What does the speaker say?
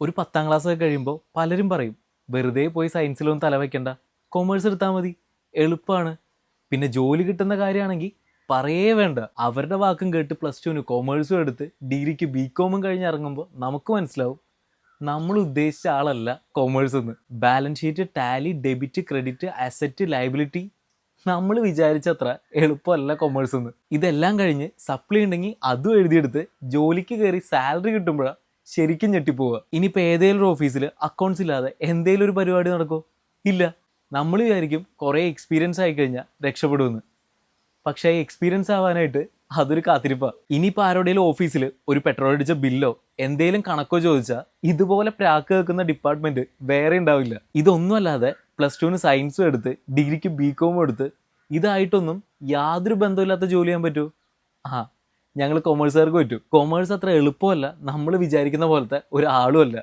ഒരു 10ാം ക്ലാസ് ഒക്കെ കഴിയുമ്പോൾ പലരും പറയും വെറുതെ പോയി സയൻസിലൊന്നും തലവെക്കണ്ട, കൊമേഴ്സ് എടുത്താൽ മതി, എളുപ്പമാണ്. പിന്നെ ജോലി കിട്ടുന്ന കാര്യമാണെങ്കിൽ പറയേ വേണ്ട. അവരുടെ വാക്കും കേട്ട് +2 കൊമേഴ്സും എടുത്ത് ഡിഗ്രിക്ക് ബികോമും കഴിഞ്ഞ് ഇറങ്ങുമ്പോൾ നമുക്ക് മനസ്സിലാവും നമ്മൾ ഉദ്ദേശിച്ച ആളല്ല കൊമേഴ്സ് എന്ന്. Balance sheet, Tally, debit, credit, asset, liability, നമ്മൾ വിചാരിച്ചത്ര എളുപ്പമല്ല കൊമേഴ്സ് എന്ന്. ഇതെല്ലാം കഴിഞ്ഞ് സപ്ലി ഉണ്ടെങ്കിൽ അതും എഴുതിയെടുത്ത് ജോലിക്ക് കയറി സാലറി കിട്ടുമ്പോഴാണ് ശരിക്കും ഞെട്ടിപ്പോവുക. ഇനിയിപ്പോൾ ഏതെങ്കിലും ഒരു ഓഫീസിൽ അക്കൗണ്ട്സ് ഇല്ലാതെ എന്തെങ്കിലും ഒരു പരിപാടി നടക്കുമോ? ഇല്ല. നമ്മൾ വിചാരിക്കും കുറേ എക്സ്പീരിയൻസ് ആയി കഴിഞ്ഞാൽ രക്ഷപ്പെടുമെന്ന്. പക്ഷേ എക്സ്പീരിയൻസ് ആവാനായിട്ട് അതൊരു കാത്തിരിപ്പാണ്. ഇനിയിപ്പോൾ ആരുടെയും ഓഫീസിൽ ഒരു പെട്രോൾ അടിച്ച ബില്ലോ എന്തെങ്കിലും കണക്കോ ചോദിച്ചാൽ ഇതുപോലെ പ്രാക്ക് കേൾക്കുന്ന ഡിപ്പാർട്ട്മെന്റ് വേറെ ഉണ്ടാവില്ല. ഇതൊന്നുമല്ലാതെ +2 സയൻസും എടുത്ത് ഡിഗ്രിക്ക് ബികോമും എടുത്ത് ഇതായിട്ടൊന്നും യാതൊരു ബന്ധമില്ലാത്ത ജോലി ചെയ്യാൻ പറ്റുമോ? ഞങ്ങൾ കൊമേഴ്സുകാർക്ക് പറ്റും. കൊമേഴ്സ് അത്ര എളുപ്പമല്ല, നമ്മൾ വിചാരിക്കുന്ന പോലത്തെ ഒരാളും അല്ല.